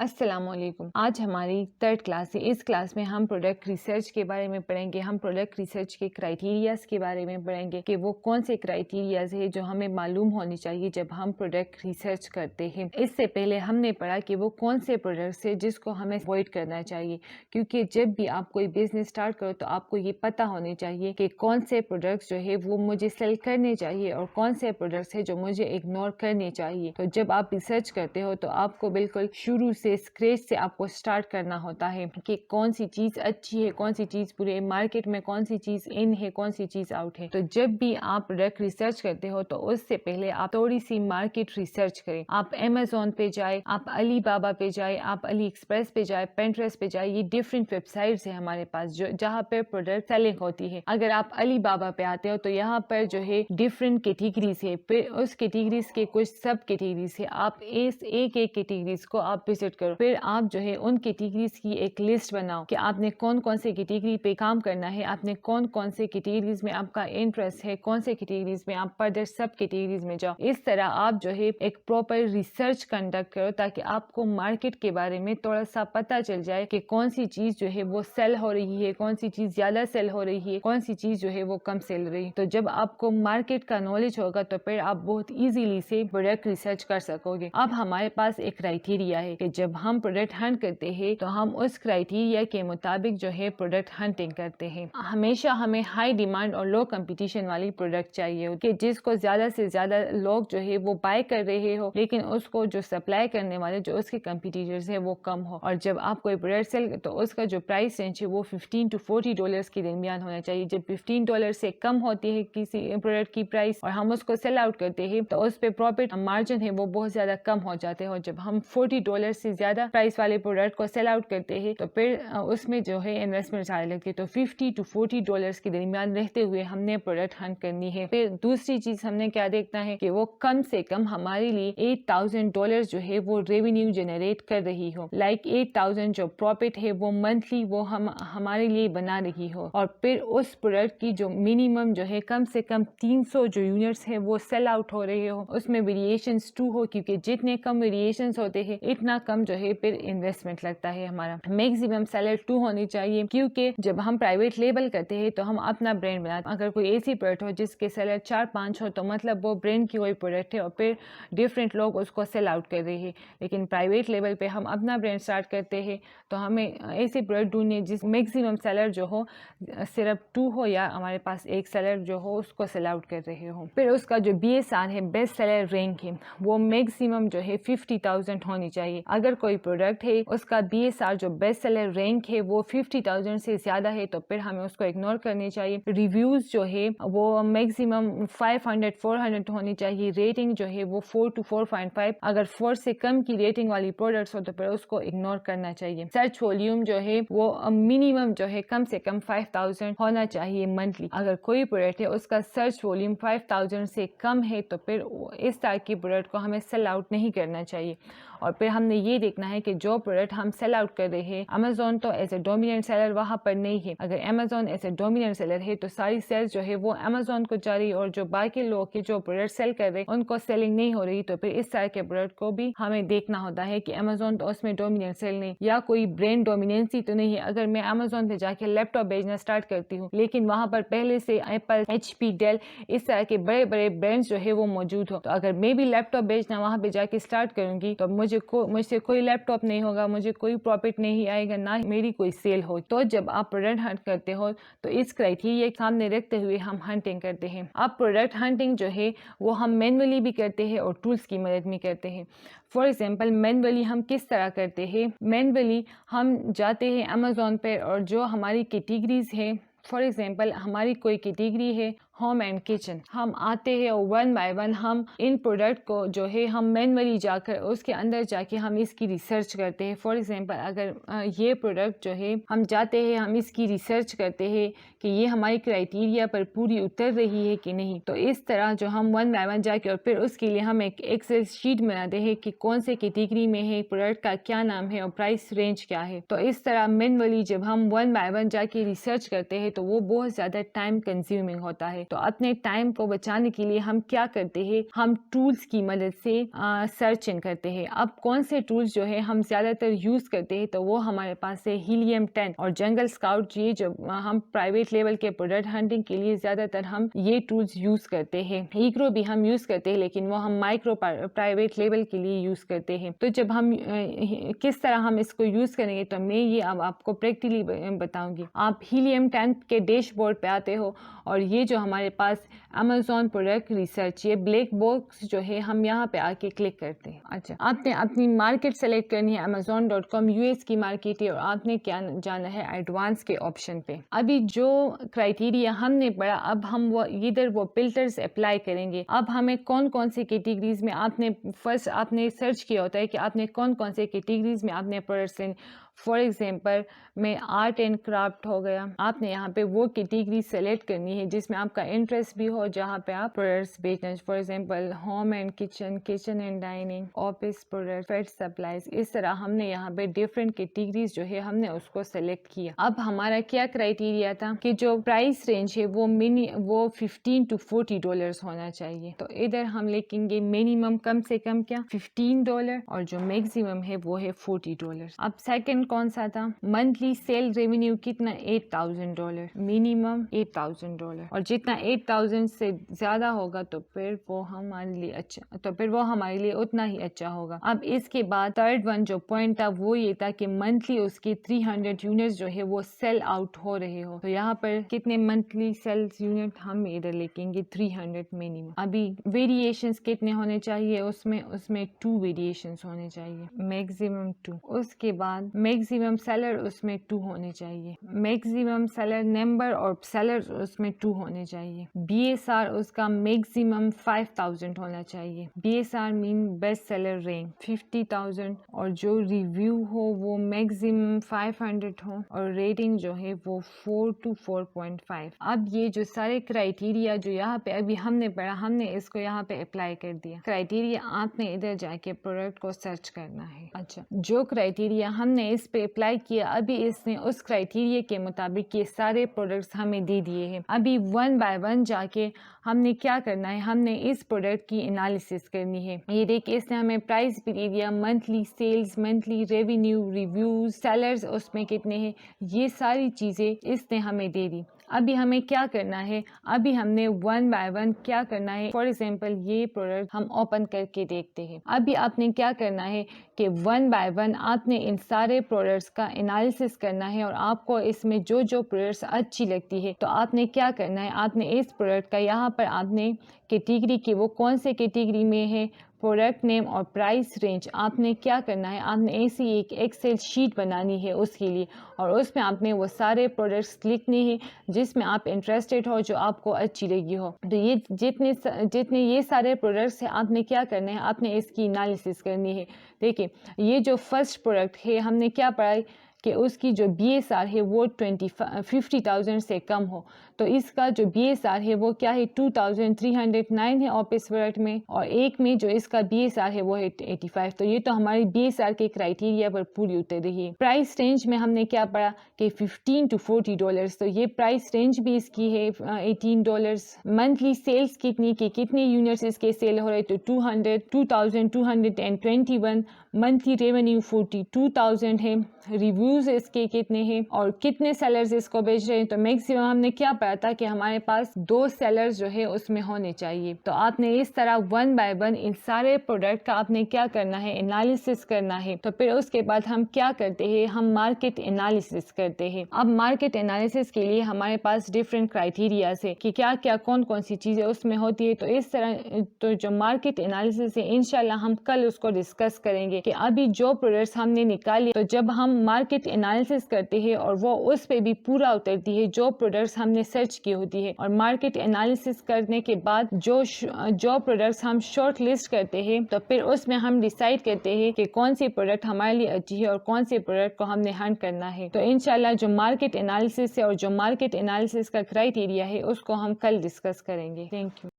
السلام علیکم۔ آج ہماری تھرڈ کلاس ہے۔ اس کلاس میں ہم پروڈکٹ ریسرچ کے بارے میں پڑھیں گے۔ ہم پروڈکٹ ریسرچ کے کرائیٹیریاز کے بارے میں پڑھیں گے کہ وہ کون سے کرائیٹیریاز ہیں جو ہمیں معلوم ہونی چاہیے جب ہم پروڈکٹ ریسرچ کرتے ہیں۔ اس سے پہلے ہم نے پڑھا کہ وہ کون سے پروڈکٹس ہیں جس کو ہمیں اوائڈ کرنا چاہیے، کیونکہ جب بھی آپ کوئی بزنس اسٹارٹ کرو تو آپ کو یہ پتہ ہونے چاہیے کہ کون سے پروڈکٹس جو ہے وہ مجھے سیل کرنے چاہیے اور کون سے پروڈکٹس ہیں جو مجھے اگنور کرنے چاہیے۔ تو جب آپ ریسرچ کرتے ہو تو آپ کو بالکل شروع سے اسکریچ سے آپ کو سٹارٹ کرنا ہوتا ہے کہ کون سی چیز اچھی ہے، کون سی چیز پورے مارکیٹ میں کون سی چیز ان ہے، کون سی چیز آؤٹ ہے۔ تو جب بھی آپ پروڈکٹ ریسرچ کرتے ہو تو اس سے پہلے آپ تھوڑی سی مارکیٹ ریسرچ کریں۔ آپ امیزون پہ جائیں، آپ علی بابا پہ جائیں، آپ علی ایکسپریس پہ جائیں، پینٹریسٹ پہ جائیں۔ یہ ڈفرینٹ ویب سائٹس ہیں ہمارے پاس جہاں پہ پروڈکٹ سیلنگ ہوتی ہے۔ اگر آپ علی بابا پہ آتے ہو تو یہاں پر جو ہے ڈفرینٹ کیٹیگریز ہے، پھر اس کیٹیگریز کے کچھ سب کیٹیگریز ہے۔ آپ اس ایک کیٹیگریز کو آپ وزٹ کرو، پھر آپ جو ہے ان کیٹیگریز کی ایک لسٹ بناؤ کہ آپ نے کون کون سے کیٹیگری پہ کام کرنا ہے، آپ نے کون کون سے کیٹیگریز میں آپ کا انٹرسٹ ہے، کون سے کیٹیگریز میں آپ فردر سب کیٹیگریز میں جاؤ۔ اس طرح آپ جو ہے ایک پراپر ریسرچ کنڈکٹ کرو تاکہ آپ کو مارکیٹ کے بارے میں تھوڑا سا پتہ چل جائے کہ کون سی چیز جو ہے وہ سیل ہو رہی ہے، کون سی چیز زیادہ سیل ہو رہی ہے، کون سی چیز جو ہے وہ کم سیل ہو رہی ہے۔ تو جب آپ کو مارکیٹ کا نالج ہوگا تو پھر آپ بہت ایزیلی سے پروڈکٹ ریسرچ کر سکو گے۔ اب ہمارے پاس ایک کرائیٹیریا ہے کہ جب ہم پروڈکٹ ہنٹ کرتے ہیں تو ہم اس کرائیٹیریا کے مطابق جو ہے پروڈکٹ ہنٹنگ کرتے ہیں۔ ہمیشہ ہمیں ہائی ڈیمانڈ اور لو کمپٹیشن والی پروڈکٹ چاہیے کہ جس کو زیادہ سے زیادہ لوگ جو ہے وہ بائی کر رہے ہو، لیکن اس کو جو سپلائی کرنے والے جو اس کے کمپیٹیٹرز ہیں وہ کم ہو۔ اور جب آپ کوئی پروڈکٹ سیل تو اس کا جو پرائس رینج ہے وہ $15 to $40 کے درمیان ہونا چاہیے۔ جب $15 سے کم ہوتی ہے کسی پروڈکٹ کی پرائس اور ہم اس کو سیل آؤٹ کرتے ہیں تو اس پہ پروفٹ مارجن ہے وہ بہت زیادہ کم ہو جاتے ہیں، اور جب ہم $40 سے زیادہ پرائس والے پروڈکٹ کو سیل آؤٹ کرتے ہیں تو پھر اس میں جو ہے انویسٹمنٹ زیادہ لگتی ہے۔ تو $50 to $40 کے درمیان رہتے ہوئے ہم نے پروڈکٹ ہنٹ کرنی ہے۔ پھر دوسری چیز ہم نے کیا دیکھنا ہے کہ وہ کم سے کم ہمارے لیے $8,000 جو ہے وہ ریونیو جنریٹ کر رہی ہو، لائک 8,000 جو پروفٹ ہے وہ منتھلی وہ ہمارے لیے بنا رہی ہو۔ اور پھر اس پروڈکٹ کی جو منیمم جو ہے کم سے کم 300 جو یونٹس ہے وہ سیل آؤٹ ہو رہے ہو، اس میں ویریشنز 2 ہو، کیونکہ جتنے کم ویریشنز ہوتے ہیں اتنا کم جو ہے پھر انویسٹمنٹ لگتا ہے ہمارا۔ میکسیمم سیلر 2 ہونی چاہیے، کیونکہ جب ہم پرائیویٹ لیبل کرتے ہیں تو ہم اپنا برانڈ بناتے ہیں۔ اگر کوئی ایسی پروڈکٹ ہو جس کے سیلر 4-5 ہو تو مطلب وہ برانڈ کی کوئی پروڈکٹ ہے اور پھر ڈفرینٹ لوگ اس کو سیل آؤٹ کر رہے ہیں۔ لیکن پرائیویٹ لیبل پہ ہم اپنا برانڈ اسٹارٹ کرتے ہیں تو ہمیں ایسی پروڈکٹ ڈھونڈنی ہے جس میکسیمم سیلر جو ہو صرف 2 ہو، یا ہمارے پاس ایک سیلر جو ہو اس کو سیل آؤٹ کر رہے ہو۔ پھر اس کا جو BSR ہے، بیسٹ سیلر رینک ہے، وہ میکسیمم جو ہے 50,000 ہونی چاہیے۔ اگر کوئی پروڈکٹ ہے اس کا BSR جو بیسٹ سیلر رینک ہے وہ 50,000 سے زیادہ ہے تو پھر ہمیں اس کو اگنور کرنی چاہیے۔ ریویوز جو ہے وہ میکسیمم 500-400 ہونی چاہیے۔ ریٹنگ جو ہے وہ 4 to 4.5، اگر 4 سے کم کی ریٹنگ والی پروڈکٹس ہو تو پھر اس کو اگنور کرنا چاہیے۔ سرچ والیوم جو ہے وہ منیمم جو ہے کم سے کم 5,000 ہونا چاہیے منتھلی۔ اگر کوئی پروڈکٹ ہے اس کا سرچ والیوم 5,000 سے کم ہے تو پھر اس طرح کی پروڈکٹ کو ہمیں سیل آؤٹ نہیں کرنا چاہیے۔ اور پھر ہم نے یہ دیکھنا ہے کہ جو پروڈکٹ ہم سیل آؤٹ کر رہے ہیں، امیزون تو ایز اے ڈومیننٹ سیلر وہاں پر نہیں ہے۔ اگر Amazon as a dominant seller ہے تو ساری سیلز جو ہے وہ امیزون کو جا رہی، اور جو باقی لوگ کے جو پروڈکٹ سیل کر رہے ان کو سیلنگ نہیں ہو رہی، تو پھر اس طرح کے پروڈکٹ کو بھی ہمیں دیکھنا ہوتا ہے کہ امیزون تو اس میں ڈومیننٹ سیل نہیں، یا کوئی برانڈ ڈومیننسی تو نہیں ہے۔ اگر میں امیزون پہ جا کے لیپ ٹاپ بیچنا اسٹارٹ کرتی ہوں لیکن وہاں پر پہلے سے ایپل، HP، ڈیل اس طرح کے بڑے بڑے برانڈز جو ہے وہ موجود ہو، تو اگر میں بھی لیپ ٹاپ بیچنا وہاں پہ جا کے اسٹارٹ کروں گی تو مجھ سے کوئی لیپ ٹاپ نہیں ہوگا، مجھے کوئی پروفٹ نہیں آئے گا، نہ میری کوئی سیل ہوگی۔ تو جب آپ پروڈکٹ ہنٹ کرتے ہو تو اس کرائیٹیریا سامنے رکھتے ہوئے ہم ہنٹنگ کرتے ہیں۔ اب پروڈکٹ ہنٹنگ جو ہے وہ ہم مینولی بھی کرتے ہیں اور ٹولز کی مدد بھی کرتے ہیں۔ فار ایگزامپل مینولی ہم کس طرح کرتے ہیں؟ مینولی ہم جاتے ہیں امیزون پہ اور جو ہماری کیٹیگریز ہے، فار ایگزامپل ہماری کوئی کیٹیگری ہے ہوم اینڈ کچن، ہم آتے ہیں اور 1 by 1 ہم ان پروڈکٹ کو جو ہے ہم مینولی جا کر اس کے اندر جا کے ہم اس کی ریسرچ کرتے ہیں۔ فار ایگزامپل اگر یہ پروڈکٹ جو ہے ہم جاتے ہیں ہم اس کی ریسرچ کرتے ہیں کہ یہ ہماری کرائیٹیریا پر پوری اتر رہی ہے کہ نہیں، تو اس طرح جو ہم 1 by 1 جا کے اور پھر اس کے لیے ہم ایک ایکسل شیٹ بناتے ہیں کہ کون سے کیٹیگری میں ہے، پروڈکٹ کا کیا نام ہے اور پرائس رینج کیا ہے۔ تو اس طرح مینولی جب ہم 1 by 1 جا کے ریسرچ کرتے ہیں تو وہ بہت زیادہ ٹائم کنزیومنگ ہوتا ہے۔ ہے. تو اپنے ٹائم کو بچانے کے لیے ہم کیا کرتے ہیں, ہم ٹولز کی مدد سے سرچنگ کرتے ہیں. اب کون سے ٹولز جو ہے ہم زیادہ تر یوز کرتے ہیں, تو وہ ہمارے پاس ہے ہیلیم 10 اور جنگل اسکاؤٹ. یہ جو ہم پرائیویٹ لیول کے پروڈکٹ ہنٹنگ کے لیے زیادہ تر ہم یہ ٹولز یوز کرتے ہیں. ایگرو بھی ہم یوز کرتے ہیں لیکن وہ ہم مائکرو پرائیویٹ لیول کے لیے یوز کرتے ہیں. تو جب ہم کس طرح ہم اس کو یوز کریں گے تو میں یہ اب آپ کو پریکٹیکلی بتاؤں گی. آپ ہیلیم 10 کے ڈیش بورڈ پہ آتے ہو اور یہ جو ہمارے پاس Amazon پروڈکٹ ریسرچ, یہ بلیک باکس جو ہے ہم یہاں پہ آ کے کلک کرتے ہیں. اچھا, آپ نے اپنی مارکیٹ سلیکٹ کرنی ہے, Amazon.com US کی مارکیٹ ہے, اور آپ نے کیا جانا ہے ایڈوانس کے آپشن پہ. ابھی جو کرائٹیریا ہم نے پڑھا, اب ہم وہ ادھر وہ فلٹرز اپلائی کریں گے. اب ہمیں کون کون سی کیٹیگریز میں آپ نے فرسٹ آپ نے سرچ کیا ہوتا ہے کہ آپ نے کون کون سے کیٹیگریز میں آپ نے پروڈکٹس لینے. فار ایگزامپل میں آرٹ اینڈ کرافٹ ہو گیا, آپ نے یہاں پہ وہ کیٹیگری سلیکٹ کرنی ہے جس میں آپ کا انٹرسٹ بھی ہو, جہاں پہ آپ پروڈکٹس بیچنا. For example home and kitchen, kitchen and dining, office product, pet supplies. اس طرح ہم نے یہاں پہ ڈفرینٹ کیٹیگریز جو ہے ہم نے اس کو سلیکٹ کیا. اب ہمارا کیا کرائٹیریا تھا کہ جو پرائس رینج ہے وہ $15 to $40 ہونا چاہیے. تو ادھر ہم لکھیں گے منیمم کم سے کم کیا $15 اور جو میکسیمم ہے وہ ہے $40. اب سیکنڈ کون سا تھا, منتھلی سیل ریونیو کتنا $8,000, منیمم $8,000, اور جتنا 8,000 سے زیادہ ہوگا تو پھر وہ ہمارے لیے اچھا, تو پھر وہ ہمارے لیے اتنا ہی اچھا ہوگا. اب اس کے بعد تھرڈ ون جو پوائنٹ تھا وہ یہ تھا کہ منتھلی اس کی 300 یونٹس جو ہے وہ سیل آؤٹ ہو رہے ہو. تو یہاں پر کتنے منتھلی سیلز یونٹ ہم ادھر لکھیں گے 300 منیمم. ابھی ویریشنز کتنے ہونے چاہیے, اس میں 2 ویریشنز ہونے چاہیے, میکسیمم 2. اس کے بعد میکسیمم سیلر اس میں 2 ہونے چاہیے, میکسیمم سیلر نمبر اور سیلر اس میں 2 ہونے چاہیے. BSR اس کا میکسیمم 5,000 ہونا چاہیے. BSR مین بیسٹ سیلر رینک 50,000, اور جو ریویو ہو وہ میکسیمم 500 ہو, اور ریٹنگ جو ہے وہ 4 to 4.5. اب یہ جو سارے کرائٹیریا جو یہاں پہ ابھی ہم نے پڑھا, ہم نے اس کو یہاں پہ اپلائی کر دیا. کرائٹیریا آپ نے ادھر جا کے پروڈکٹ کو سرچ کرنا ہے. اچھا, جو کرائٹیریا ہم نے اس پہ اپلائی کیا, ابھی اس نے اس کرائٹیریا کے مطابق یہ سارے پروڈکٹس ہمیں دے دیے ہیں. ابھی 1 by 1 جا کے ہم نے کیا کرنا ہے, ہم نے اس پروڈکٹ کی انالیسس کرنی ہے. یہ دیکھیں, اس نے ہمیں پرائس بھی دے دیا, monthly sales, monthly revenue, reviews, sellers اس میں کتنے ہیں, یہ ساری چیزیں اس نے ہمیں دے دی. ابھی ہمیں کیا کرنا ہے, ابھی ہم نے 1 by 1 کیا کرنا ہے. فار ایگزامپل یہ پروڈکٹ ہم اوپن کر کے دیکھتے ہیں. ابھی آپ نے کیا کرنا ہے کہ 1 by 1 آپ نے ان سارے پروڈکٹس کا انالیسس کرنا ہے, اور آپ کو اس میں جو پروڈکٹس اچھی لگتی ہے تو آپ نے کیا کرنا ہے, آپ نے اس پروڈکٹ کا یہاں پر آپ نے کیٹیگری کی وہ کون سے کیٹیگری میں ہے, پروڈکٹ نیم اور پرائس رینج, آپ نے کیا کرنا ہے, آپ نے ایسی ایک ایکسل شیٹ بنانی ہے اس کے لیے, اور اس میں آپ نے وہ سارے پروڈکٹس لکھنے ہیں جس میں آپ انٹرسٹڈ ہو, جو آپ کو اچھی لگی ہو. تو یہ جتنے یہ سارے پروڈکٹس ہیں, آپ نے کیا کرنا ہے, آپ نے اس کی انالیسس کرنی ہے. دیکھیں, یہ جو فرسٹ پروڈکٹ ہے ہم نے کیا پڑھا کہ اس کی جو BSR ہے وہ 50,000 سے کم ہو, تو اس کا جو BSR ہے وہ کیا ہے 2,309 ہے آفس پروڈکٹ میں, اور ایک میں جو اس کا BSR ہے وہ ہے 85. تو یہ تو ہماری BSR کے کرائٹیریا پر پوری اتر رہی ہے. پرائس رینج میں ہم نے کیا پڑھا کہ $15 to $40, تو یہ پرائس رینج بھی اس کی ہے $18. منتھلی سیلز کتنی, کہ کتنے یونٹس اس کے سیل ہو رہے, تو 2,221. منتھلی ریونیو 42,000 ہے. ریویوز اس کے کتنے ہیں, اور کتنے سیلرز اس کو بیچ رہے ہیں, تو میکسیمم ہم نے کیا پڑھا تھا کہ ہمارے پاس 2 سیلرز جو ہے اس میں ہونے چاہیے. تو آپ نے اس طرح 1 by 1 ان سارے پروڈکٹ کا آپ نے کیا کرنا ہے, انالیسس کرنا ہے. تو پھر اس کے بعد ہم کیا کرتے ہیں, ہم مارکیٹ انالیسس کرتے ہیں. اب مارکیٹ انالیسس کے لیے ہمارے پاس ڈفرینٹ کرائٹیریاز ہے کہ کیا کیا کون کون سی چیزیں اس میں ہوتی ہے. تو اس طرح تو جو مارکیٹ انالیسس ہے انشاءاللہ ہم کل اس کو ڈسکس کریں گے کہ ابھی جو پروڈکٹس ہم نے نکالی, تو جب ہم مارکیٹ انالیسس کرتے ہیں اور وہ اس پہ بھی پورا اترتی ہے جو پروڈکٹس ہم نے سرچ کی ہوتی ہے, اور مارکیٹ انالیسس کرنے کے بعد جو پروڈکٹس ہم شارٹ لسٹ کرتے ہیں, تو پھر اس میں ہم ڈیسائیڈ کرتے ہیں کہ کون سی پروڈکٹ ہمارے لیے اچھی ہے اور کون سی پروڈکٹ کو ہم نے ہنٹ کرنا ہے. تو انشاءاللہ جو مارکیٹ انالیسس ہے اور جو مارکیٹ انالیسس کا کرائٹیریا ہے اس کو ہم کل ڈسکس کریں گے. Thank you.